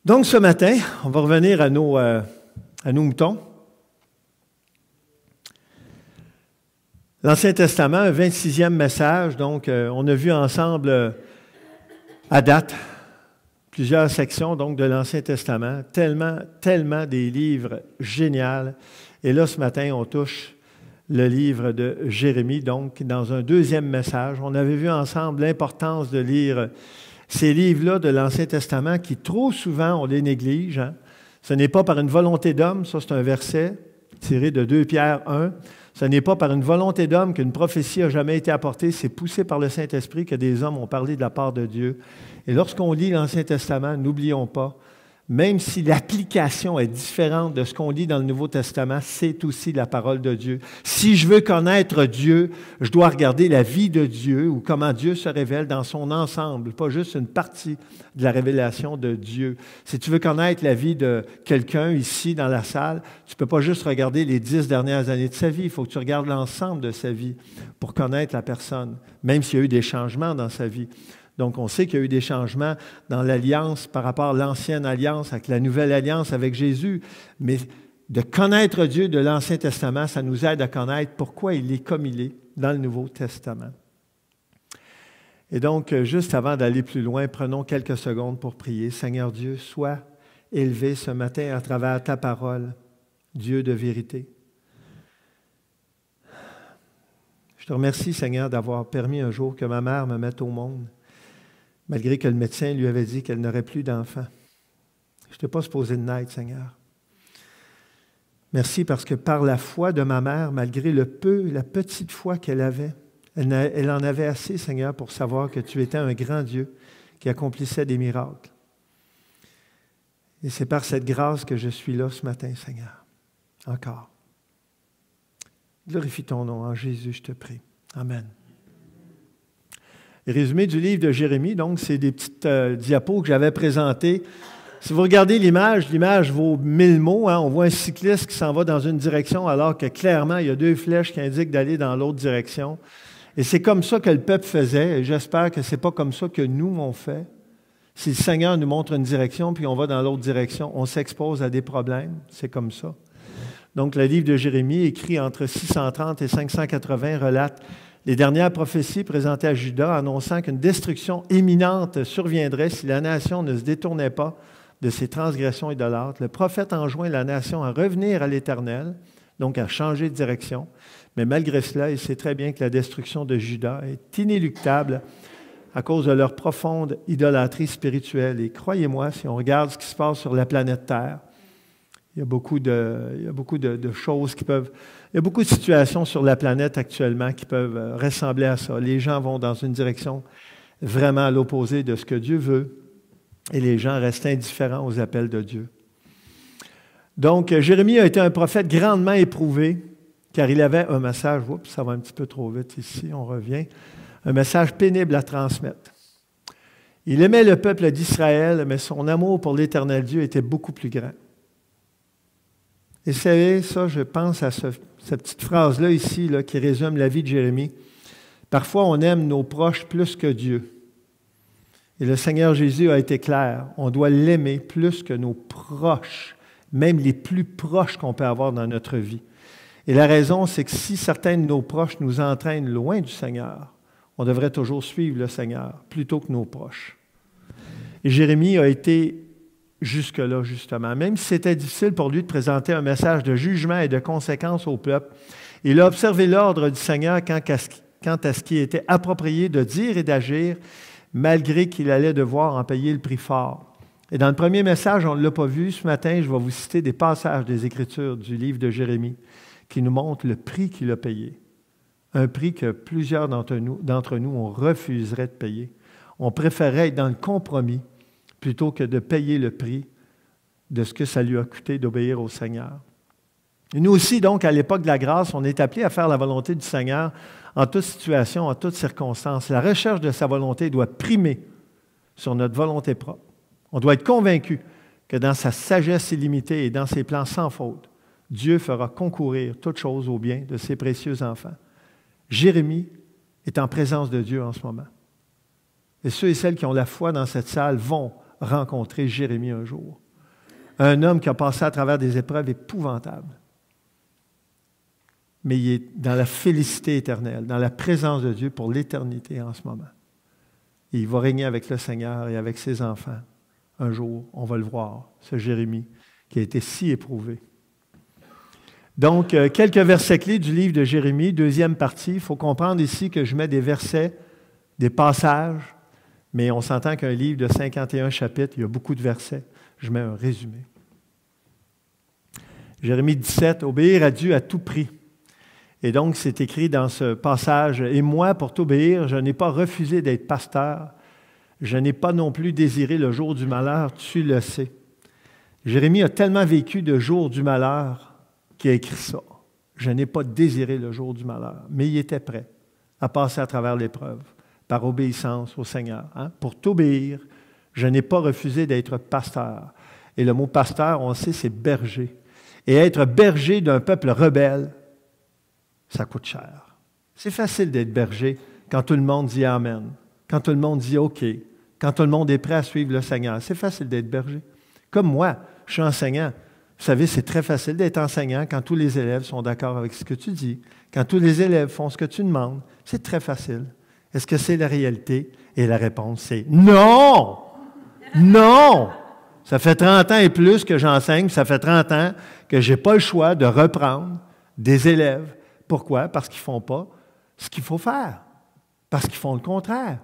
Donc, ce matin, on va revenir à nos moutons. L'Ancien Testament, un 26e message. Donc, on a vu ensemble, à date, plusieurs sections donc, de l'Ancien Testament. Tellement des livres géniaux. Et là, ce matin, on touche le livre de Jérémie. Donc, dans un deuxième message, on avait vu ensemble l'importance de lire ces livres-là de l'Ancien Testament qui, trop souvent, on les néglige. Hein? Ce n'est pas par une volonté d'homme, ça c'est un verset tiré de 2 Pierre 1. Ce n'est pas par une volonté d'homme qu'une prophétie n'a jamais été apportée, c'est poussé par le Saint-Esprit que des hommes ont parlé de la part de Dieu. Et lorsqu'on lit l'Ancien Testament, n'oublions pas, même si l'application est différente de ce qu'on lit dans le Nouveau Testament, c'est aussi la parole de Dieu. Si je veux connaître Dieu, je dois regarder la vie de Dieu ou comment Dieu se révèle dans son ensemble, pas juste une partie de la révélation de Dieu. Si tu veux connaître la vie de quelqu'un ici dans la salle, tu ne peux pas juste regarder les 10 dernières années de sa vie, il faut que tu regardes l'ensemble de sa vie pour connaître la personne, même s'il y a eu des changements dans sa vie. Donc, on sait qu'il y a eu des changements dans l'alliance par rapport à l'ancienne alliance, avec la nouvelle alliance avec Jésus. Mais de connaître Dieu de l'Ancien Testament, ça nous aide à connaître pourquoi il est comme il est dans le Nouveau Testament. Et donc, juste avant d'aller plus loin, prenons quelques secondes pour prier. Seigneur Dieu, sois élevé ce matin à travers ta parole, Dieu de vérité. Je te remercie, Seigneur, d'avoir permis un jour que ma mère me mette au monde, malgré que le médecin lui avait dit qu'elle n'aurait plus d'enfant. Je n'étais pas supposé de naître, Seigneur. Merci parce que par la foi de ma mère, malgré la petite foi qu'elle avait, elle en avait assez, Seigneur, pour savoir que tu étais un grand Dieu qui accomplissait des miracles. Et c'est par cette grâce que je suis là ce matin, Seigneur. Encore. Glorifie ton nom en Jésus, je te prie. Amen. Le résumé du livre de Jérémie, donc, c'est des petites diapos que j'avais présentées. Si vous regardez l'image vaut 1000 mots. Hein? On voit un cycliste qui s'en va dans une direction alors que clairement, il y a 2 flèches qui indiquent d'aller dans l'autre direction. Et c'est comme ça que le peuple faisait. Et j'espère que ce n'est pas comme ça que nous, on fait. Si le Seigneur nous montre une direction puis on va dans l'autre direction, on s'expose à des problèmes. C'est comme ça. Donc, le livre de Jérémie, écrit entre 630 et 580, relate les dernières prophéties présentées à Juda annonçant qu'une destruction imminente surviendrait si la nation ne se détournait pas de ses transgressions idolâtres. Le prophète enjoint la nation à revenir à l'Éternel, donc à changer de direction. Mais malgré cela, il sait très bien que la destruction de Juda est inéluctable à cause de leur profonde idolâtrie spirituelle. Et croyez-moi, si on regarde ce qui se passe sur la planète Terre, il y a beaucoup de choses qui peuvent... Il y a beaucoup de situations sur la planète actuellement qui peuvent ressembler à ça. Les gens vont dans une direction vraiment à l'opposé de ce que Dieu veut et les gens restent indifférents aux appels de Dieu. Donc, Jérémie a été un prophète grandement éprouvé car il avait un message... Oups, ça va un petit peu trop vite ici, on revient. Un message pénible à transmettre. Il aimait le peuple d'Israël, mais son amour pour l'Éternel Dieu était beaucoup plus grand. Et vous savez, ça, je pense à cette petite phrase-là ici, là, qui résume la vie de Jérémie. Parfois, on aime nos proches plus que Dieu. Et le Seigneur Jésus a été clair. On doit l'aimer plus que nos proches, même les plus proches qu'on peut avoir dans notre vie. Et la raison, c'est que si certains de nos proches nous entraînent loin du Seigneur, on devrait toujours suivre le Seigneur plutôt que nos proches. Et Jérémie a été jusque-là, justement. Même si c'était difficile pour lui de présenter un message de jugement et de conséquence au peuple, il a observé l'ordre du Seigneur quant à ce qui était approprié de dire et d'agir, malgré qu'il allait devoir en payer le prix fort. Et dans le premier message, on ne l'a pas vu. Ce matin, je vais vous citer des passages des Écritures du livre de Jérémie qui nous montrent le prix qu'il a payé. Un prix que plusieurs d'entre nous, on refuserait de payer. On préférait être dans le compromis plutôt que de payer le prix de ce que ça lui a coûté d'obéir au Seigneur. Et nous aussi, donc, à l'époque de la grâce, on est appelés à faire la volonté du Seigneur en toute situation, en toutes circonstances. La recherche de sa volonté doit primer sur notre volonté propre. On doit être convaincu que dans sa sagesse illimitée et dans ses plans sans faute, Dieu fera concourir toutes choses au bien de ses précieux enfants. Jérémie est en présence de Dieu en ce moment. Et ceux et celles qui ont la foi dans cette salle vont rencontré Jérémie un jour. Un homme qui a passé à travers des épreuves épouvantables. Mais il est dans la félicité éternelle, dans la présence de Dieu pour l'éternité en ce moment. Et il va régner avec le Seigneur et avec ses enfants. Un jour, on va le voir, ce Jérémie qui a été si éprouvé. Donc, quelques versets clés du livre de Jérémie, deuxième partie. Il faut comprendre ici que je mets des versets, des passages, mais on s'entend qu'un livre de 51 chapitres, il y a beaucoup de versets. Je mets un résumé. Jérémie 17, « Obéir à Dieu à tout prix ». Et donc, c'est écrit dans ce passage, « Et moi, pour t'obéir, je n'ai pas refusé d'être pasteur. Je n'ai pas non plus désiré le jour du malheur, tu le sais. » Jérémie a tellement vécu de jour du malheur qu'il a écrit ça. « Je n'ai pas désiré le jour du malheur. » Mais il était prêt à passer à travers l'épreuve, par obéissance au Seigneur. Hein? Pour t'obéir, je n'ai pas refusé d'être pasteur. Et le mot pasteur, on sait, c'est berger. Et être berger d'un peuple rebelle, ça coûte cher. C'est facile d'être berger quand tout le monde dit Amen, quand tout le monde dit OK, quand tout le monde est prêt à suivre le Seigneur. C'est facile d'être berger. Comme moi, je suis enseignant. Vous savez, c'est très facile d'être enseignant quand tous les élèves sont d'accord avec ce que tu dis, quand tous les élèves font ce que tu demandes. C'est très facile. Est-ce que c'est la réalité? Et la réponse, c'est non! Non! Ça fait 30 ans et plus que j'enseigne, ça fait 30 ans que je n'ai pas le choix de reprendre des élèves. Pourquoi? Parce qu'ils ne font pas ce qu'il faut faire. Parce qu'ils font le contraire.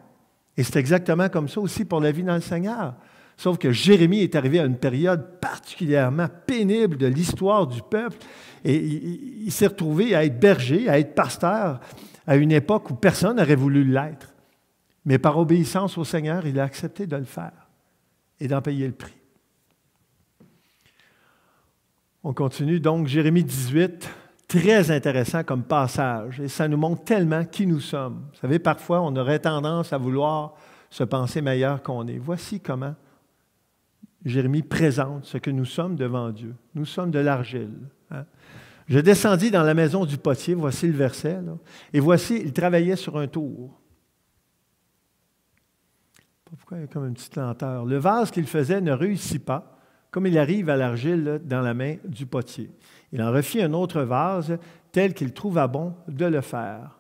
Et c'est exactement comme ça aussi pour la vie dans le Seigneur. Sauf que Jérémie est arrivé à une période particulièrement pénible de l'histoire du peuple et il s'est retrouvé à être berger, à être pasteur à une époque où personne n'aurait voulu l'être. Mais par obéissance au Seigneur, il a accepté de le faire et d'en payer le prix. On continue donc, Jérémie 18, très intéressant comme passage, et ça nous montre tellement qui nous sommes. Vous savez, parfois, on aurait tendance à vouloir se penser meilleur qu'on est. Voici comment Jérémie présente ce que nous sommes devant Dieu. Nous sommes de l'argile. Hein? Je descendis dans la maison du potier, voici le verset, là, et voici, il travaillait sur un tour. Pourquoi il y a comme une petite lenteur? Le vase qu'il faisait ne réussit pas, comme il arrive à l'argile dans la main du potier. Il en refit un autre vase, tel qu'il trouva bon de le faire.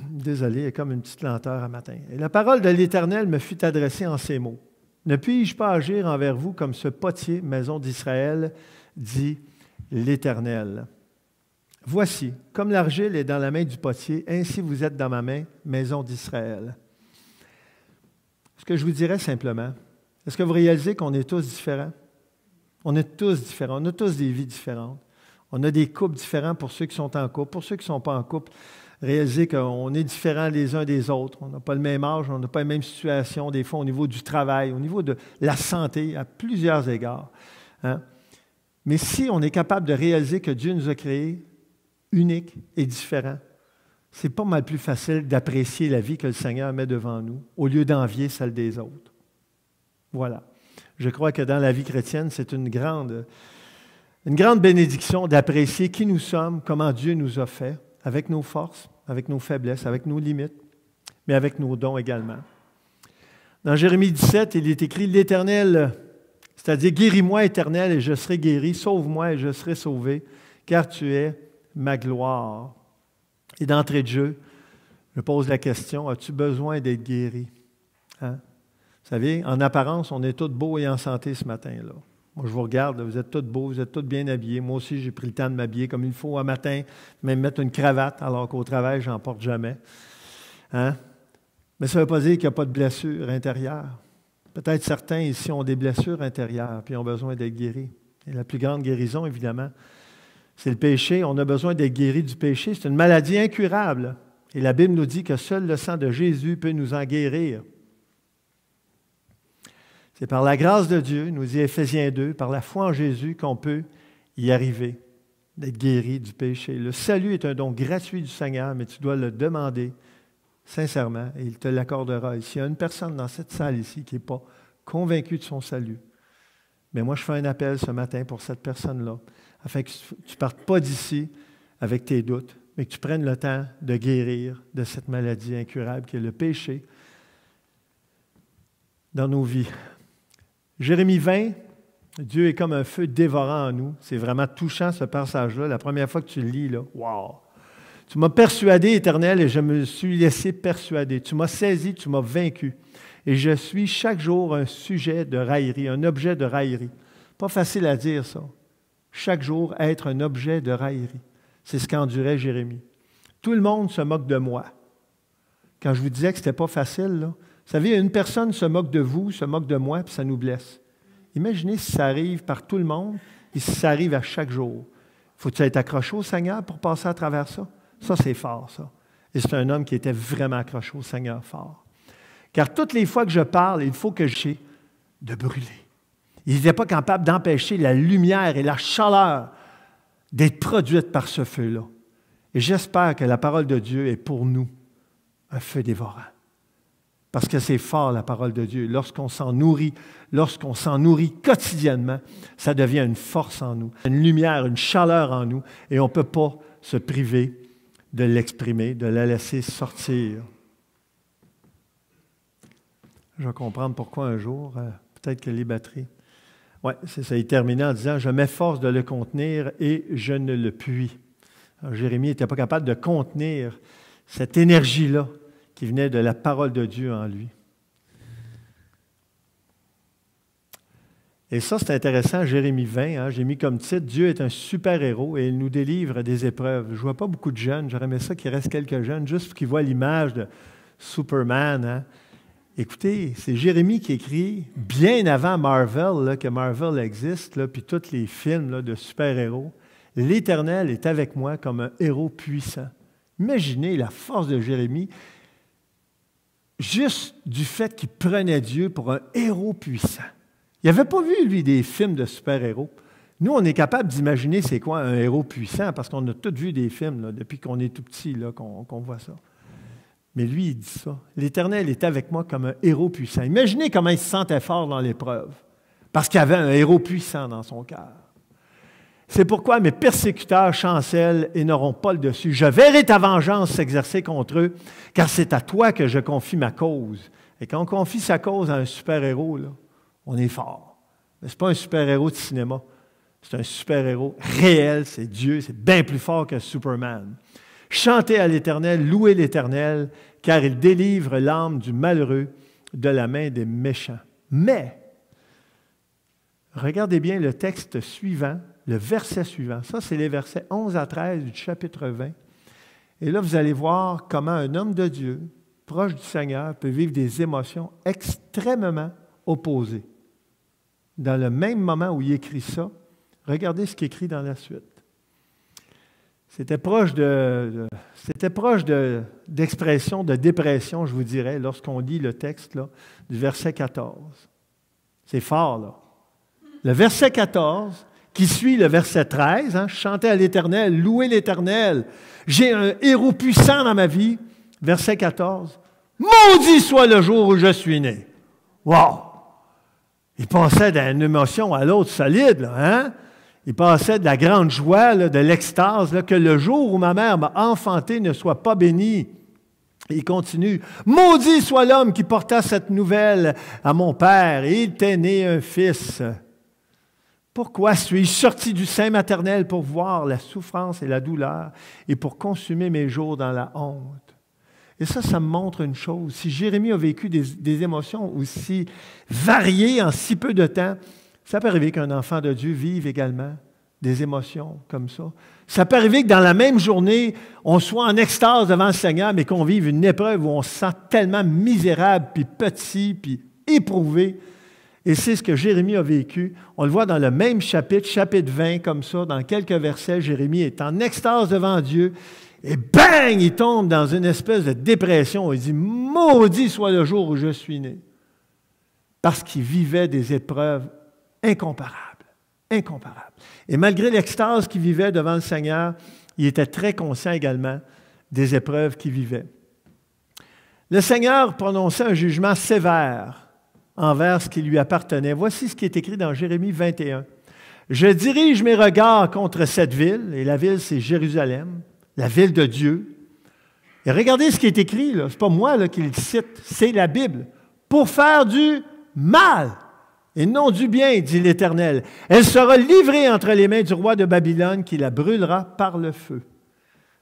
Désolé, il y a comme une petite lenteur à matin. Et la parole de l'Éternel me fut adressée en ces mots. Ne puis-je pas agir envers vous comme ce potier, maison d'Israël, dit l'Éternel. Voici, comme l'argile est dans la main du potier, ainsi vous êtes dans ma main, maison d'Israël. Ce que je vous dirais simplement, est-ce que vous réalisez qu'on est tous différents? On est tous différents, on a tous des vies différentes. On a des couples différents pour ceux qui sont en couple, pour ceux qui ne sont pas en couple. Réalisez qu'on est différents les uns des autres. On n'a pas le même âge, on n'a pas les mêmes situations, des fois au niveau du travail, au niveau de la santé, à plusieurs égards. Hein? Mais si on est capable de réaliser que Dieu nous a créés uniques et différents, c'est pas mal plus facile d'apprécier la vie que le Seigneur met devant nous, au lieu d'envier celle des autres. Voilà. Je crois que dans la vie chrétienne, c'est une grande bénédiction d'apprécier qui nous sommes, comment Dieu nous a fait, avec nos forces, avec nos faiblesses, avec nos limites, mais avec nos dons également. Dans Jérémie 17, il est écrit « L'Éternel, c'est-à-dire « Guéris-moi, Éternel, et je serai guéri, sauve-moi et je serai sauvé, car tu es ma gloire. » Et d'entrée de jeu, je pose la question, as-tu besoin d'être guéri? Hein? Vous savez, en apparence, on est tous beaux et en santé ce matin-là. Moi, je vous regarde, vous êtes tous beaux, vous êtes tous bien habillés. Moi aussi, j'ai pris le temps de m'habiller comme il faut un matin, même mettre une cravate, alors qu'au travail, je n'en porte jamais. Hein? Mais ça ne veut pas dire qu'il n'y a pas de blessures intérieures. Peut-être certains ici ont des blessures intérieures, puis ont besoin d'être guéris. Et la plus grande guérison, évidemment, c'est le péché. On a besoin d'être guéris du péché. C'est une maladie incurable. Et la Bible nous dit que seul le sang de Jésus peut nous en guérir. C'est par la grâce de Dieu, nous dit Éphésiens 2, par la foi en Jésus qu'on peut y arriver, d'être guéri du péché. Le salut est un don gratuit du Seigneur, mais tu dois le demander sincèrement et il te l'accordera. Et s'il y a une personne dans cette salle ici qui n'est pas convaincue de son salut, mais moi je fais un appel ce matin pour cette personne-là, afin que tu ne partes pas d'ici avec tes doutes, mais que tu prennes le temps de guérir de cette maladie incurable qui est le péché, dans nos vies. Jérémie 20, Dieu est comme un feu dévorant en nous. C'est vraiment touchant ce passage-là. La première fois que tu le lis, là, wow! Tu m'as persuadé, Éternel, et je me suis laissé persuader. Tu m'as saisi, tu m'as vaincu. Et je suis chaque jour un sujet de raillerie, un objet de raillerie. Pas facile à dire, ça. Chaque jour, être un objet de raillerie. C'est ce qu'endurait Jérémie. Tout le monde se moque de moi. Quand je vous disais que ce n'était pas facile, là, vous savez, une personne se moque de vous, se moque de moi, puis ça nous blesse. Imaginez si ça arrive par tout le monde et si ça arrive à chaque jour. Faut-il être accroché au Seigneur pour passer à travers ça? Ça, c'est fort, ça. Et c'est un homme qui était vraiment accroché au Seigneur fort. Car toutes les fois que je parle, il faut que j'ai de brûler. Il n'était pas capable d'empêcher la lumière et la chaleur d'être produites par ce feu-là. Et j'espère que la parole de Dieu est pour nous un feu dévorant. Parce que c'est fort, la parole de Dieu. Lorsqu'on s'en nourrit quotidiennement, ça devient une force en nous, une lumière, une chaleur en nous, et on ne peut pas se priver de l'exprimer, de la laisser sortir. Je vais comprendre pourquoi un jour, peut-être que les batteries... Oui, c'est ça. Il terminait en disant « Je m'efforce de le contenir et je ne le puis. » Jérémie n'était pas capable de contenir cette énergie-là qui venait de la parole de Dieu en lui. Et ça, c'est intéressant, Jérémie 20, j'ai mis comme titre « Dieu est un super-héros et il nous délivre des épreuves ». Je ne vois pas beaucoup de jeunes, j'aurais aimé ça qu'il reste quelques jeunes, juste pour qu'ils voient l'image de Superman. Écoutez, c'est Jérémie qui écrit, bien avant Marvel, là, que Marvel existe, là, puis tous les films là, de super-héros, « L'Éternel est avec moi comme un héros puissant ». Imaginez la force de Jérémie, juste du fait qu'il prenait Dieu pour un héros puissant. Il n'avait pas vu, lui, des films de super-héros. Nous, on est capable d'imaginer c'est quoi un héros puissant, parce qu'on a tous vu des films là, depuis qu'on est tout petit, là, qu'on voit ça. Mais lui, il dit ça. « L'Éternel est avec moi comme un héros puissant ». Imaginez comment il se sentait fort dans l'épreuve, parce qu'il avait un héros puissant dans son cœur. C'est pourquoi mes persécuteurs chancellent et n'auront pas le dessus. Je verrai ta vengeance s'exercer contre eux, car c'est à toi que je confie ma cause. Et quand on confie sa cause à un super-héros, là, on est fort. Mais ce n'est pas un super-héros de cinéma. C'est un super-héros réel, c'est Dieu, c'est bien plus fort que Superman. Chantez à l'Éternel, louez l'Éternel, car il délivre l'âme du malheureux de la main des méchants. Mais, regardez bien le texte suivant, le verset suivant. Ça, c'est les versets 11 à 13 du chapitre 20. Et là, vous allez voir comment un homme de Dieu, proche du Seigneur, peut vivre des émotions extrêmement opposées. Dans le même moment où il écrit ça, regardez ce qu'il écrit dans la suite. C'était proche d'expression de dépression, je vous dirais, lorsqu'on lit le texte là, du verset 14. C'est fort, là. Le verset 14, qui suit le verset 13, chantez à l'Éternel, louez l'Éternel. J'ai un héros puissant dans ma vie. Verset 14, maudit soit le jour où je suis né. Wow! Il passait d'une émotion à l'autre solide, là, hein? Il passait de la grande joie, là, de l'extase, là, que le jour où ma mère m'a enfanté ne soit pas béni. Il continue. Maudit soit l'homme qui porta cette nouvelle à mon père, et il t'est né un fils. Pourquoi suis-je sorti du sein maternel pour voir la souffrance et la douleur et pour consumer mes jours dans la honte? Et ça me montre une chose. Si Jérémie a vécu des émotions aussi variées en si peu de temps, ça peut arriver qu'un enfant de Dieu vive également des émotions comme ça. Ça peut arriver que dans la même journée, on soit en extase devant le Seigneur, mais qu'on vive une épreuve où on se sent tellement misérable, puis petit, puis éprouvé. Et c'est ce que Jérémie a vécu. On le voit dans le même chapitre 20, comme ça, dans quelques versets. Jérémie est en extase devant Dieu, et bang, il tombe dans une espèce de dépression. Il dit, maudit soit le jour où je suis né. Parce qu'il vivait des épreuves incomparables. Incomparables. Et malgré l'extase qu'il vivait devant le Seigneur, il était très conscient également des épreuves qu'il vivait. Le Seigneur prononçait un jugement sévère envers ce qui lui appartenait. Voici ce qui est écrit dans Jérémie 21. « Je dirige mes regards contre cette ville, et la ville, c'est Jérusalem, la ville de Dieu. Et regardez ce qui est écrit, ce n'est pas moi là, qui le cite, c'est la Bible. Pour faire du mal et non du bien, dit l'Éternel. Elle sera livrée entre les mains du roi de Babylone qui la brûlera par le feu.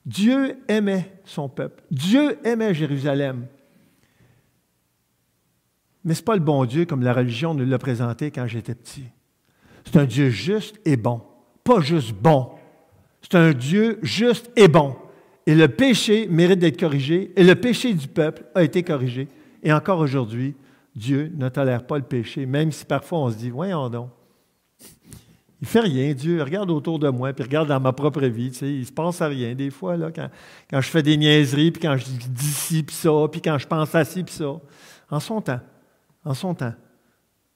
Dieu aimait son peuple. Dieu aimait Jérusalem. Mais ce n'est pas le bon Dieu comme la religion nous l'a présenté quand j'étais petit. C'est un Dieu juste et bon. Pas juste bon. C'est un Dieu juste et bon. Et le péché mérite d'être corrigé. Et le péché du peuple a été corrigé. Et encore aujourd'hui, Dieu ne tolère pas le péché, même si parfois on se dit, voyons donc. Il ne fait rien, Dieu. Regarde autour de moi, puis regarde dans ma propre vie. Tu sais, il ne se passe à rien des fois, là, quand je fais des niaiseries, puis quand je dis ci, puis ça, puis quand je pense à ci, puis ça. En son temps,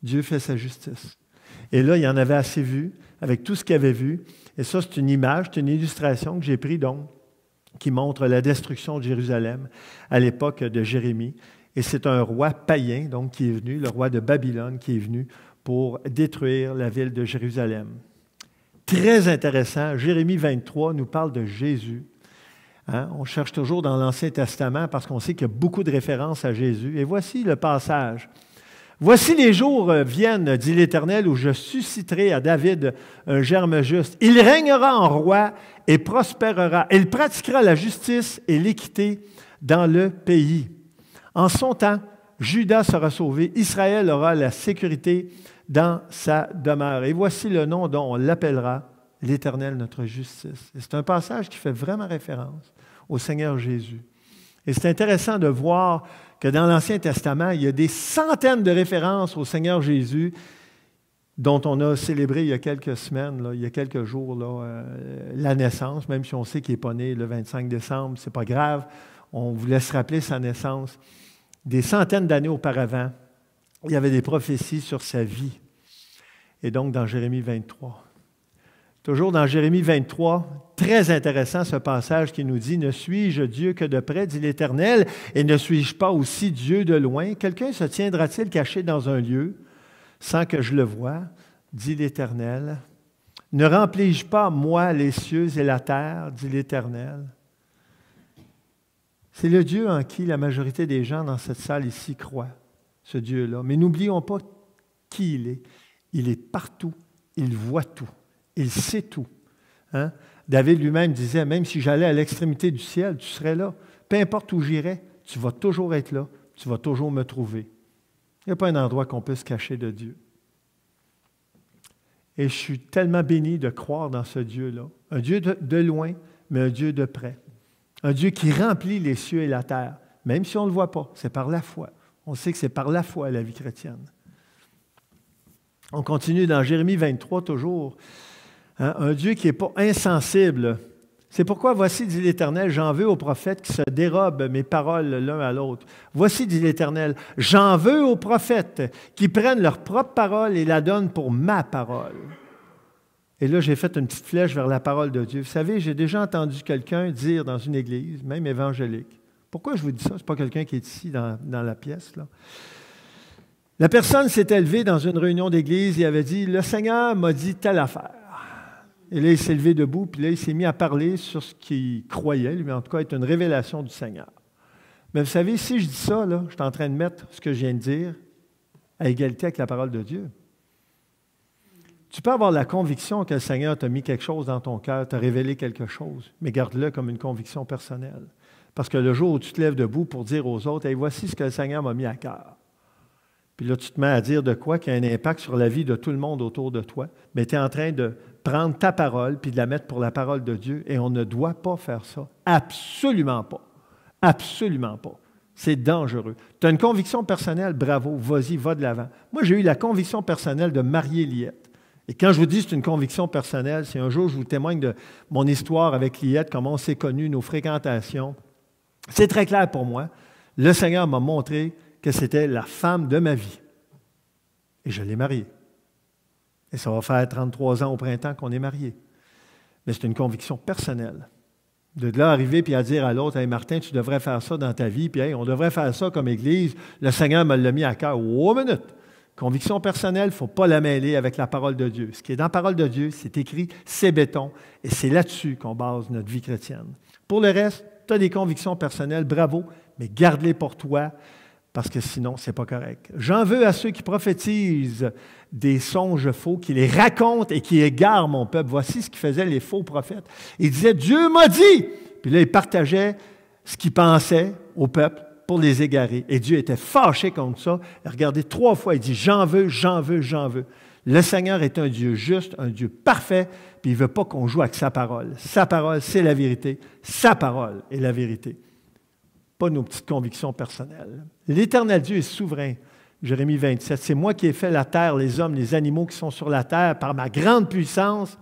Dieu fait sa justice. Et là, il y en avait assez vu, avec tout ce qu'il avait vu. Et ça, c'est une image, c'est une illustration que j'ai prise, donc, qui montre la destruction de Jérusalem à l'époque de Jérémie. Et c'est un roi païen, donc, qui est venu, le roi de Babylone, qui est venu pour détruire la ville de Jérusalem. Très intéressant, Jérémie 23 nous parle de Jésus. Hein? On cherche toujours dans l'Ancien Testament parce qu'on sait qu'il y a beaucoup de références à Jésus. Et voici le passage. « Voici les jours viennent, dit l'Éternel, où je susciterai à David un germe juste. Il régnera en roi et prospérera. Il pratiquera la justice et l'équité dans le pays. En son temps, Juda sera sauvé, Israël aura la sécurité dans sa demeure. Et voici le nom dont on l'appellera l'Éternel, notre justice. » Et c'est un passage qui fait vraiment référence au Seigneur Jésus. Et c'est intéressant de voir que dans l'Ancien Testament, il y a des centaines de références au Seigneur Jésus dont on a célébré il y a quelques semaines, là, il y a quelques jours, là, la naissance, même si on sait qu'il n'est pas né le 25 décembre, ce n'est pas grave, on vous laisse rappeler sa naissance. Des centaines d'années auparavant, il y avait des prophéties sur sa vie. Et donc, dans Jérémie 23. Toujours dans Jérémie 23, très intéressant ce passage qui nous dit « Ne suis-je Dieu que de près, dit l'Éternel, et ne suis-je pas aussi Dieu de loin? Quelqu'un se tiendra-t-il caché dans un lieu sans que je le voie, dit l'Éternel? Ne remplis-je pas, moi, les cieux et la terre, dit l'Éternel? » C'est le Dieu en qui la majorité des gens dans cette salle ici croient, ce Dieu-là. Mais n'oublions pas qui il est. Il est partout. Il voit tout. Il sait tout. Hein? David lui-même disait, même si j'allais à l'extrémité du ciel, tu serais là. Peu importe où j'irais, tu vas toujours être là. Tu vas toujours me trouver. Il n'y a pas un endroit qu'on peut se cacher de Dieu. Et je suis tellement béni de croire dans ce Dieu-là. Un Dieu de loin, mais un Dieu de près. Un Dieu qui remplit les cieux et la terre, même si on ne le voit pas. C'est par la foi. On sait que c'est par la foi la vie chrétienne. On continue dans Jérémie 23 toujours. Hein, un Dieu qui n'est pas insensible. C'est pourquoi, voici, dit l'Éternel, j'en veux aux prophètes qui se dérobent mes paroles l'un à l'autre. Voici, dit l'Éternel, j'en veux aux prophètes qui prennent leur propre parole et la donnent pour ma parole. Et là, j'ai fait une petite flèche vers la parole de Dieu. Vous savez, j'ai déjà entendu quelqu'un dire dans une église, même évangélique. Pourquoi je vous dis ça? Ce n'est pas quelqu'un qui est ici dans la pièce, là. La personne s'est élevée dans une réunion d'église et avait dit, « Le Seigneur m'a dit telle affaire. » Et là, il s'est levé debout, puis là, il s'est mis à parler sur ce qu'il croyait, lui, en tout cas, être une révélation du Seigneur. Mais vous savez, si je dis ça, là, je suis en train de mettre ce que je viens de dire à égalité avec la parole de Dieu. Tu peux avoir la conviction que le Seigneur t'a mis quelque chose dans ton cœur, t'a révélé quelque chose, mais garde-le comme une conviction personnelle. Parce que le jour où tu te lèves debout pour dire aux autres, « Hey, voici ce que le Seigneur m'a mis à cœur. » Puis là, tu te mets à dire de quoi qui a un impact sur la vie de tout le monde autour de toi, mais tu es en train de prendre ta parole puis de la mettre pour la parole de Dieu, et on ne doit pas faire ça. Absolument pas. Absolument pas. C'est dangereux. Tu as une conviction personnelle, bravo, vas-y, va de l'avant. Moi, j'ai eu la conviction personnelle de marier Liette. Et quand je vous dis que c'est une conviction personnelle, c'est un jour je vous témoigne de mon histoire avec Liette, comment on s'est connus, nos fréquentations. C'est très clair pour moi. Le Seigneur m'a montré que c'était la femme de ma vie. Et je l'ai mariée. Et ça va faire 33 ans au printemps qu'on est mariés. Mais c'est une conviction personnelle. De là arriver puis à dire à l'autre, « Hey Martin, tu devrais faire ça dans ta vie, puis hey, on devrait faire ça comme Église. Le Seigneur me l'a mis à cœur. » Oh, minute! Conviction personnelle, il ne faut pas la mêler avec la parole de Dieu. Ce qui est dans la parole de Dieu, c'est écrit, c'est béton, et c'est là-dessus qu'on base notre vie chrétienne. Pour le reste, tu as des convictions personnelles, bravo, mais garde-les pour toi, parce que sinon, ce n'est pas correct. J'en veux à ceux qui prophétisent des songes faux, qui les racontent et qui égarent mon peuple. Voici ce qu'ils faisaient les faux prophètes. Ils disaient, Dieu m'a dit! Puis là, ils partageaient ce qu'ils pensaient au peuple pour les égarer. Et Dieu était fâché contre ça. Et regardez, 3 fois, il dit, j'en veux, j'en veux, j'en veux. Le Seigneur est un Dieu juste, un Dieu parfait, puis il ne veut pas qu'on joue avec sa parole. Sa parole, c'est la vérité. Sa parole est la vérité. Pas nos petites convictions personnelles. L'Éternel Dieu est souverain. Jérémie 27. C'est moi qui ai fait la terre, les hommes, les animaux qui sont sur la terre par ma grande puissance.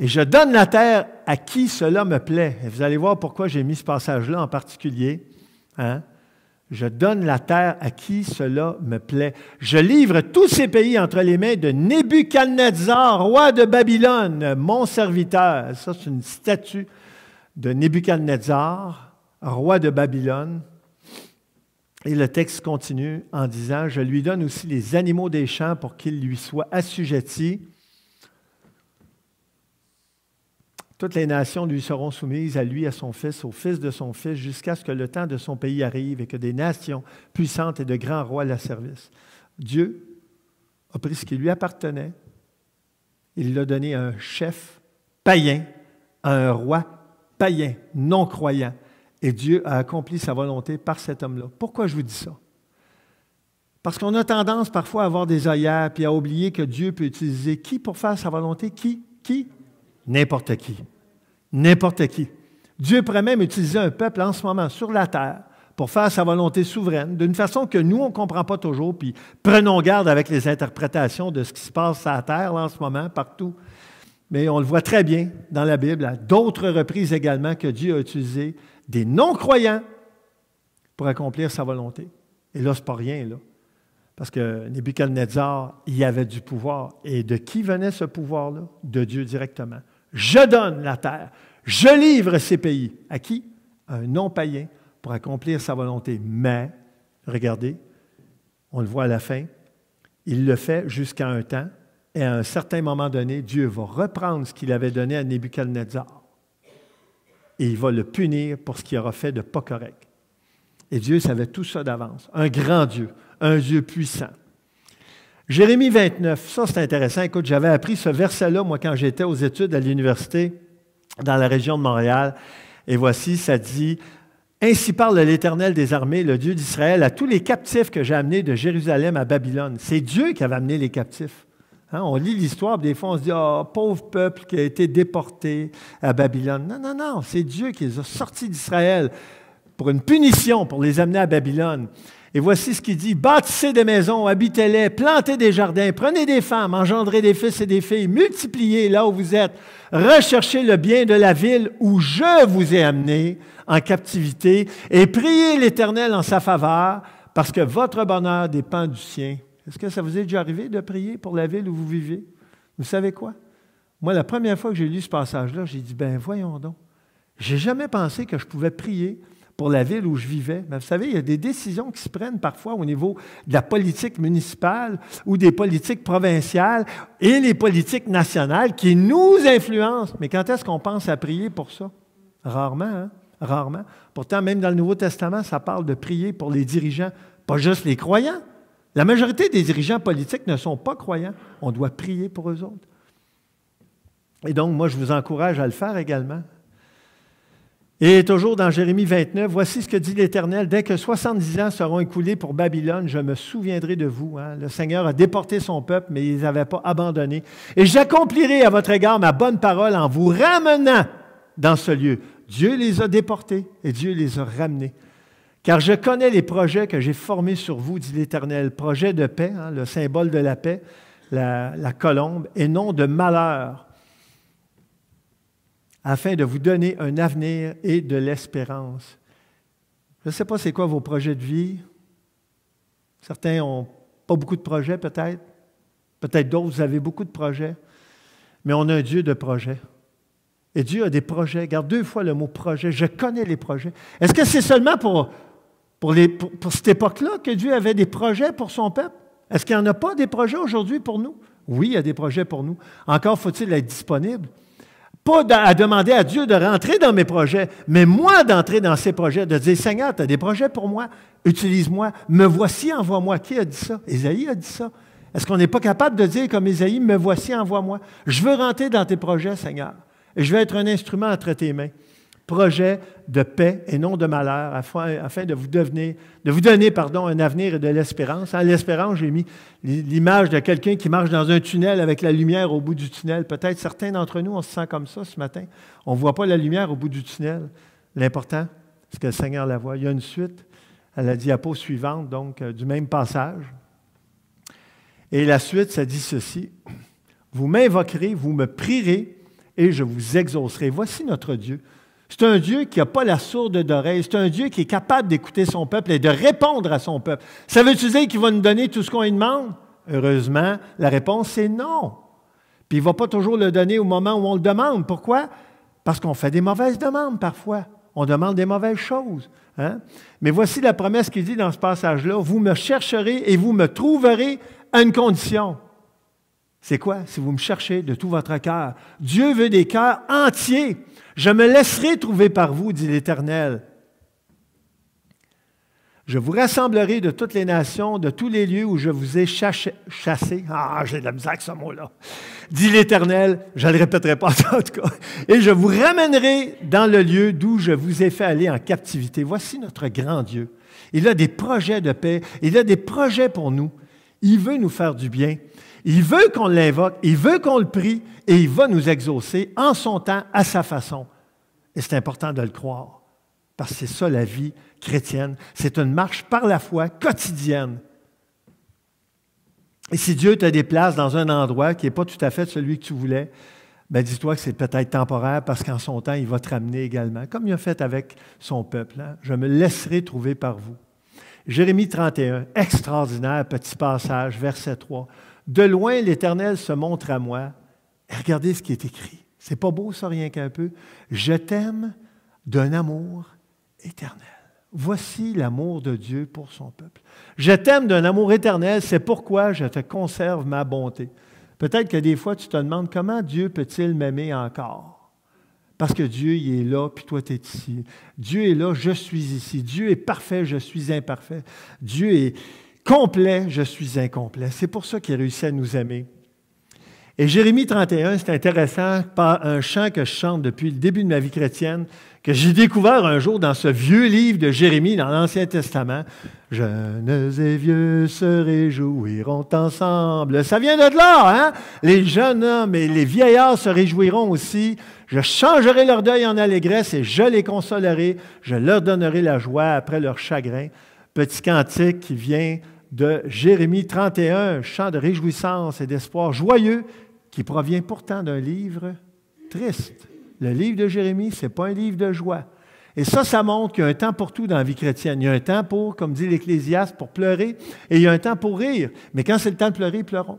Et je donne la terre à qui cela me plaît. Et vous allez voir pourquoi j'ai mis ce passage-là en particulier. Hein? Je donne la terre à qui cela me plaît. Je livre tous ces pays entre les mains de Nebuchadnezzar, roi de Babylone, mon serviteur. Ça, c'est une statue de Nebuchadnezzar, roi de Babylone. Et le texte continue en disant, « Je lui donne aussi les animaux des champs pour qu'ils lui soient assujettis. Toutes les nations lui seront soumises, à lui, à son fils, au fils de son fils, jusqu'à ce que le temps de son pays arrive et que des nations puissantes et de grands rois la servissent. » Dieu a pris ce qui lui appartenait, il l'a donné à un chef païen, à un roi païen, non-croyant. Et Dieu a accompli sa volonté par cet homme-là. Pourquoi je vous dis ça? Parce qu'on a tendance parfois à avoir des œillères puis à oublier que Dieu peut utiliser qui pour faire sa volonté? Qui? N'importe qui. N'importe qui. Dieu pourrait même utiliser un peuple en ce moment sur la terre pour faire sa volonté souveraine, d'une façon que nous, on ne comprend pas toujours, puis prenons garde avec les interprétations de ce qui se passe sur la terre là, en ce moment, partout. Mais on le voit très bien dans la Bible, à d'autres reprises également, que Dieu a utilisé des non-croyants pour accomplir sa volonté. Et là, ce n'est pas rien, là. Parce que Nebuchadnezzar, il y avait du pouvoir. Et de qui venait ce pouvoir-là? De Dieu directement. Je donne la terre. Je livre ces pays. À qui? À un non-païen pour accomplir sa volonté. Mais, regardez, on le voit à la fin, il le fait jusqu'à un temps. Et à un certain moment donné, Dieu va reprendre ce qu'il avait donné à Nebuchadnezzar. Et il va le punir pour ce qu'il aura fait de pas correct. Et Dieu savait tout ça d'avance. Un grand Dieu, un Dieu puissant. Jérémie 29, ça c'est intéressant. Écoute, j'avais appris ce verset-là, moi, quand j'étais aux études à l'université dans la région de Montréal. Et voici, ça dit, « Ainsi parle l'Éternel des armées, le Dieu d'Israël, à tous les captifs que j'ai amenés de Jérusalem à Babylone. » C'est Dieu qui avait amené les captifs. Hein, on lit l'histoire, des fois on se dit « Ah, pauvre peuple qui a été déporté à Babylone. » Non, non, non, c'est Dieu qui les a sortis d'Israël pour une punition, pour les amener à Babylone. Et voici ce qu'il dit, « Bâtissez des maisons, habitez-les, plantez des jardins, prenez des femmes, engendrez des fils et des filles, multipliez là où vous êtes, recherchez le bien de la ville où je vous ai amené en captivité et priez l'Éternel en sa faveur, parce que votre bonheur dépend du sien. » Est-ce que ça vous est déjà arrivé de prier pour la ville où vous vivez? Vous savez quoi? Moi, la première fois que j'ai lu ce passage-là, j'ai dit, ben voyons donc. Je n'ai jamais pensé que je pouvais prier pour la ville où je vivais. Mais vous savez, il y a des décisions qui se prennent parfois au niveau de la politique municipale ou des politiques provinciales et les politiques nationales qui nous influencent. Mais quand est-ce qu'on pense à prier pour ça? Rarement, hein? Rarement. Pourtant, même dans le Nouveau Testament, ça parle de prier pour les dirigeants, pas juste les croyants. La majorité des dirigeants politiques ne sont pas croyants. On doit prier pour eux autres. Et donc, moi, je vous encourage à le faire également. Et toujours dans Jérémie 29, voici ce que dit l'Éternel. Dès que 70 ans seront écoulés pour Babylone, je me souviendrai de vous. Hein. Le Seigneur a déporté son peuple, mais il ne les avait pas abandonnés. Et j'accomplirai à votre égard ma bonne parole en vous ramenant dans ce lieu. Dieu les a déportés et Dieu les a ramenés. Car je connais les projets que j'ai formés sur vous, dit l'Éternel. Projet de paix, hein, le symbole de la paix, la colombe, et non de malheur, afin de vous donner un avenir et de l'espérance. Je ne sais pas c'est quoi vos projets de vie. Certains n'ont pas beaucoup de projets peut-être. Peut-être d'autres, vous avez beaucoup de projets. Mais on a un Dieu de projets. Et Dieu a des projets. Regarde 2 fois le mot projet. Je connais les projets. Est-ce que c'est seulement pour cette époque-là que Dieu avait des projets pour son peuple? Est-ce qu'il n'y en a pas des projets aujourd'hui pour nous? Oui, il y a des projets pour nous. Encore faut-il être disponible. Pas à demander à Dieu de rentrer dans mes projets, mais moi d'entrer dans ces projets, de dire, Seigneur, tu as des projets pour moi, utilise-moi, me voici, envoie-moi. Qui a dit ça? Ésaïe a dit ça. Est-ce qu'on n'est pas capable de dire comme Ésaïe, me voici, envoie-moi? Je veux rentrer dans tes projets, Seigneur, et je veux être un instrument entre tes mains. Projet de paix et non de malheur, afin de vous donner un avenir et de l'espérance. En l'espérance, j'ai mis l'image de quelqu'un qui marche dans un tunnel avec la lumière au bout du tunnel. Peut-être certains d'entre nous, on se sent comme ça ce matin. On ne voit pas la lumière au bout du tunnel. L'important, c'est que le Seigneur la voit. Il y a une suite à la diapo suivante, donc du même passage. Et la suite, ça dit ceci. Vous m'invoquerez, vous me prierez et je vous exaucerai. Voici notre Dieu. C'est un Dieu qui n'a pas la sourde d'oreille. C'est un Dieu qui est capable d'écouter son peuple et de répondre à son peuple. Ça veut-tu dire qu'il va nous donner tout ce qu'on lui demande? Heureusement, la réponse, c'est non. Puis il ne va pas toujours le donner au moment où on le demande. Pourquoi? Parce qu'on fait des mauvaises demandes parfois. On demande des mauvaises choses. Hein? Mais voici la promesse qu'il dit dans ce passage-là. Vous me chercherez et vous me trouverez à une condition. C'est quoi? Si vous me cherchez de tout votre cœur. Dieu veut des cœurs entiers. Je me laisserai trouver par vous, dit l'Éternel. Je vous rassemblerai de toutes les nations, de tous les lieux où je vous ai chassés. Ah, j'ai de la misère avec ce mot-là. Dit l'Éternel, je ne le répéterai pas en tout cas. Et je vous ramènerai dans le lieu d'où je vous ai fait aller en captivité. Voici notre grand Dieu. Il a des projets de paix. Il a des projets pour nous. Il veut nous faire du bien. Il veut qu'on l'invoque, il veut qu'on le prie et il va nous exaucer en son temps, à sa façon. Et c'est important de le croire, parce que c'est ça la vie chrétienne. C'est une marche par la foi quotidienne. Et si Dieu te déplace dans un endroit qui n'est pas tout à fait celui que tu voulais, bien dis-toi que c'est peut-être temporaire parce qu'en son temps, il va te ramener également, comme il a fait avec son peuple. Hein? Je me laisserai trouver par vous. Jérémie 31, extraordinaire petit passage, verset 3. De loin, l'Éternel se montre à moi. Et regardez ce qui est écrit. C'est pas beau, ça, rien qu'un peu. Je t'aime d'un amour éternel. Voici l'amour de Dieu pour son peuple. Je t'aime d'un amour éternel, c'est pourquoi je te conserve ma bonté. Peut-être que des fois, tu te demandes comment Dieu peut-il m'aimer encore? Parce que Dieu, il est là, puis toi, tu es ici. Dieu est là, je suis ici. Dieu est parfait, je suis imparfait. Dieu est complet, je suis incomplet. C'est pour ça qu'il a réussi à nous aimer. Et Jérémie 31, c'est intéressant, par un chant que je chante depuis le début de ma vie chrétienne, que j'ai découvert un jour dans ce vieux livre de Jérémie dans l'Ancien Testament. « Jeunes et vieux se réjouiront ensemble. » Ça vient de là, hein? Les jeunes hommes et les vieillards se réjouiront aussi. « Je changerai leur deuil en allégresse et je les consolerai. Je leur donnerai la joie après leur chagrin. » Petit cantique qui vient de Jérémie 31, chant de réjouissance et d'espoir joyeux, qui provient pourtant d'un livre triste. Le livre de Jérémie, ce n'est pas un livre de joie. Et ça montre qu'il y a un temps pour tout dans la vie chrétienne. Il y a un temps pour, comme dit l'Ecclésiaste, pour pleurer, et il y a un temps pour rire. Mais quand c'est le temps de pleurer, pleurons.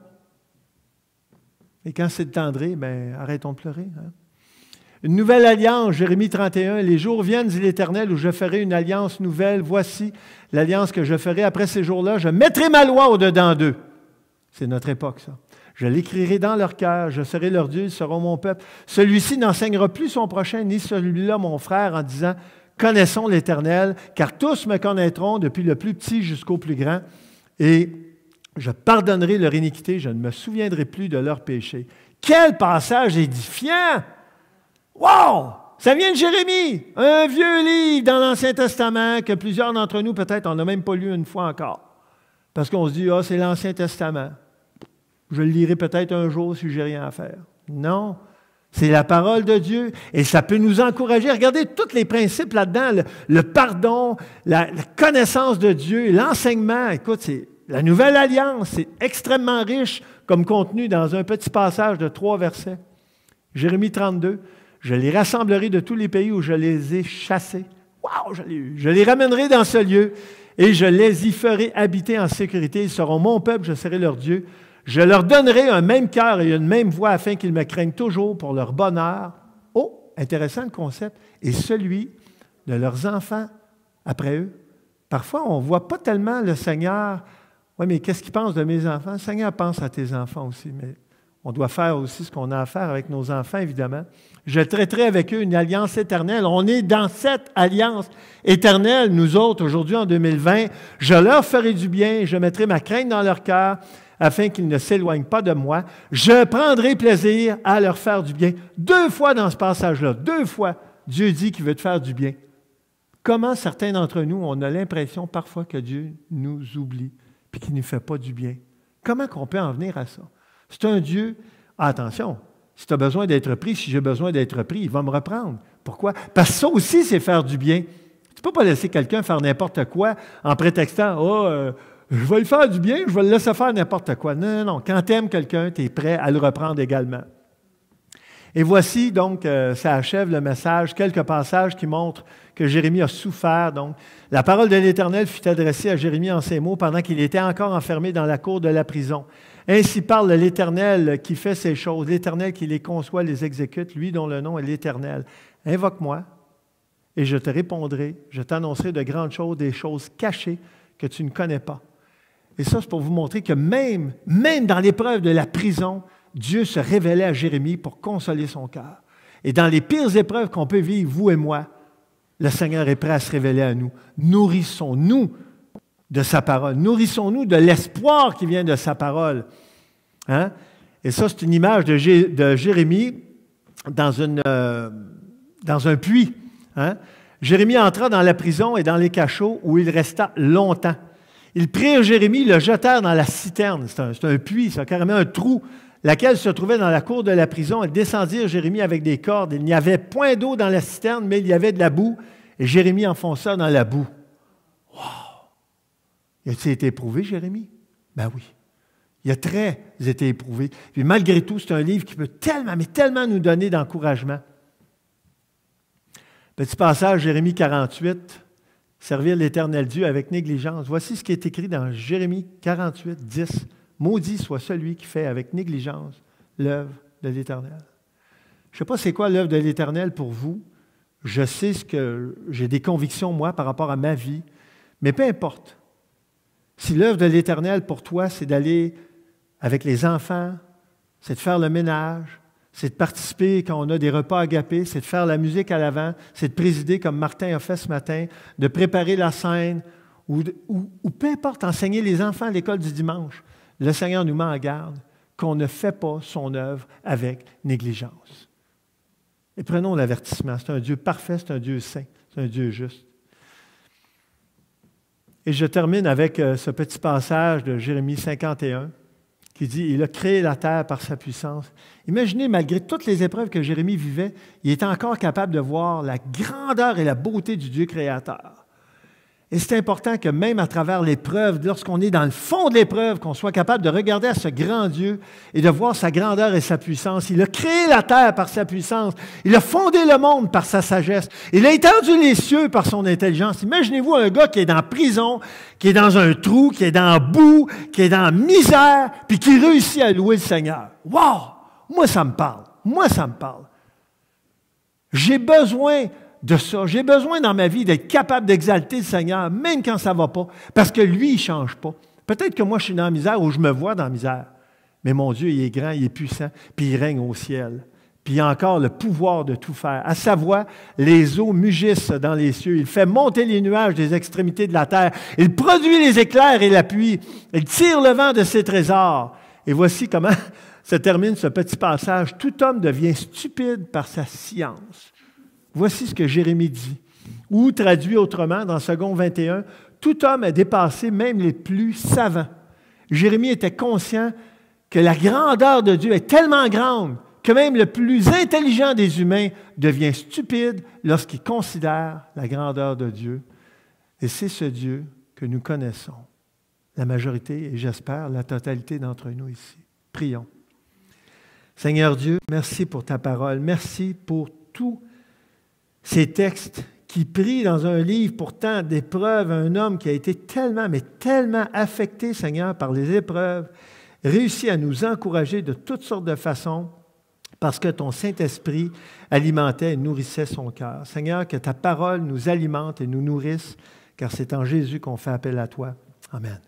Et quand c'est le temps de rire, bien, arrêtons de pleurer. Hein? Une nouvelle alliance, Jérémie 31, « Les jours viennent, dit l'Éternel, où je ferai une alliance nouvelle. Voici l'alliance que je ferai après ces jours-là. Je mettrai ma loi au-dedans d'eux. » C'est notre époque, ça. « Je l'écrirai dans leur cœur. Je serai leur Dieu, ils seront mon peuple. Celui-ci n'enseignera plus son prochain, ni celui-là mon frère, en disant, « Connaissons l'Éternel, car tous me connaîtront, depuis le plus petit jusqu'au plus grand. Et je pardonnerai leur iniquité, je ne me souviendrai plus de leurs péchés. » Quel passage édifiant! Wow! Ça vient de Jérémie, un vieux livre dans l'Ancien Testament que plusieurs d'entre nous, peut-être, on n'a même pas lu une fois encore. Parce qu'on se dit, ah, c'est l'Ancien Testament. Je le lirai peut-être un jour si je n'ai rien à faire. Non, c'est la parole de Dieu et ça peut nous encourager. Regardez tous les principes là-dedans, le pardon, la connaissance de Dieu, l'enseignement. Écoute, c'est la nouvelle alliance, c'est extrêmement riche comme contenu dans un petit passage de 3 versets. Jérémie 32. Je les rassemblerai de tous les pays où je les ai chassés. Wow, je l'ai eu. Je les ramènerai dans ce lieu et je les y ferai habiter en sécurité. Ils seront mon peuple, je serai leur Dieu. Je leur donnerai un même cœur et une même voix afin qu'ils me craignent toujours pour leur bonheur. Oh, intéressant le concept. Et celui de leurs enfants après eux. Parfois, on ne voit pas tellement le Seigneur. Oui, mais qu'est-ce qu'il pense de mes enfants? Le Seigneur pense à tes enfants aussi, mais On doit faire aussi ce qu'on a à faire avec nos enfants, évidemment. Je traiterai avec eux une alliance éternelle. On est dans cette alliance éternelle, nous autres, aujourd'hui, en 2020. Je leur ferai du bien, je mettrai ma crainte dans leur cœur, afin qu'ils ne s'éloignent pas de moi. Je prendrai plaisir à leur faire du bien. 2 fois dans ce passage-là, 2 fois, Dieu dit qu'il veut te faire du bien. Comment certains d'entre nous, on a l'impression parfois que Dieu nous oublie, puis qu'il ne nous fait pas du bien. Comment qu'on peut en venir à ça? C'est un Dieu, attention, si tu as besoin d'être pris, si j'ai besoin d'être pris, il va me reprendre. Pourquoi? Parce que ça aussi, c'est faire du bien. Tu ne peux pas laisser quelqu'un faire n'importe quoi en prétextant « je vais lui faire du bien, je vais le laisser faire n'importe quoi. » Non, non, non. Quand tu aimes quelqu'un, tu es prêt à le reprendre également. Et voici donc, ça achève le message, quelques passages qui montrent que Jérémie a souffert. Donc, la parole de l'Éternel fut adressée à Jérémie en ces mots pendant qu'il était encore enfermé dans la cour de la prison. Ainsi parle l'Éternel qui fait ces choses, l'Éternel qui les conçoit, les exécute, lui dont le nom est l'Éternel. Invoque-moi et je te répondrai, je t'annoncerai de grandes choses, des choses cachées que tu ne connais pas. Et ça, c'est pour vous montrer que même dans l'épreuve de la prison, Dieu se révélait à Jérémie pour consoler son cœur. Et dans les pires épreuves qu'on peut vivre, vous et moi, le Seigneur est prêt à se révéler à nous. Nourrissons-nous de sa parole. Nourrissons-nous de l'espoir qui vient de sa parole. Hein? Et ça, c'est une image de Jérémie dans un puits. Hein? Jérémie entra dans la prison et dans les cachots où il resta longtemps. Ils prirent Jérémie, le jetèrent dans la citerne. C'est un puits, c'est carrément un trou, laquelle se trouvait dans la cour de la prison. Ils descendirent Jérémie avec des cordes. Il n'y avait point d'eau dans la citerne, mais il y avait de la boue. Et Jérémie enfonça dans la boue. Wow! A-t-il été éprouvé, Jérémie? Ben oui. Il a très été éprouvé. Puis malgré tout, c'est un livre qui peut tellement, mais tellement nous donner d'encouragement. Petit passage, Jérémie 48. Servir l'Éternel Dieu avec négligence. Voici ce qui est écrit dans Jérémie 48, 10. Maudit soit celui qui fait avec négligence l'œuvre de l'Éternel. Je ne sais pas c'est quoi l'œuvre de l'Éternel pour vous. Je sais j'ai des convictions, moi, par rapport à ma vie. Mais peu importe. Si l'œuvre de l'Éternel pour toi, c'est d'aller avec les enfants, c'est de faire le ménage, c'est de participer quand on a des repas agapés, c'est de faire la musique à l'avant, c'est de présider comme Martin a fait ce matin, de préparer la scène, ou peu importe, enseigner les enfants à l'école du dimanche. Le Seigneur nous met en garde qu'on ne fait pas son œuvre avec négligence. Et prenons l'avertissement. C'est un Dieu parfait, c'est un Dieu saint, c'est un Dieu juste. Et je termine avec ce petit passage de Jérémie 51 qui dit « Il a créé la terre par sa puissance ». Imaginez, malgré toutes les épreuves que Jérémie vivait, il était encore capable de voir la grandeur et la beauté du Dieu créateur. Et c'est important que même à travers l'épreuve, lorsqu'on est dans le fond de l'épreuve, qu'on soit capable de regarder à ce grand Dieu et de voir sa grandeur et sa puissance. Il a créé la terre par sa puissance. Il a fondé le monde par sa sagesse. Il a étendu les cieux par son intelligence. Imaginez-vous un gars qui est dans prison, qui est dans un trou, qui est dans la boue, qui est dans la misère, puis qui réussit à louer le Seigneur. Wow! Moi, ça me parle. Moi, ça me parle. J'ai besoin de ça. J'ai besoin dans ma vie d'être capable d'exalter le Seigneur, même quand ça ne va pas, parce que lui, il ne change pas. Peut-être que moi, je suis dans la misère ou je me vois dans la misère, mais mon Dieu, il est grand, il est puissant, puis il règne au ciel. Puis il a encore le pouvoir de tout faire. À sa voix, les eaux mugissent dans les cieux. Il fait monter les nuages des extrémités de la terre. Il produit les éclairs et la pluie. Il tire le vent de ses trésors. Et voici comment se termine ce petit passage. Tout homme devient stupide par sa science. Voici ce que Jérémie dit. Ou traduit autrement, dans 2 21, tout homme a dépassé même les plus savants. Jérémie était conscient que la grandeur de Dieu est tellement grande que même le plus intelligent des humains devient stupide lorsqu'il considère la grandeur de Dieu. Et c'est ce Dieu que nous connaissons, la majorité et j'espère la totalité d'entre nous ici. Prions. Seigneur Dieu, merci pour ta parole. Merci pour tous ces textes qui prient dans un livre pourtant d'épreuves, un homme qui a été tellement, mais tellement affecté, Seigneur, par les épreuves, réussit à nous encourager de toutes sortes de façons parce que ton Saint-Esprit alimentait et nourrissait son cœur. Seigneur, que ta parole nous alimente et nous nourrisse, car c'est en Jésus qu'on fait appel à toi. Amen.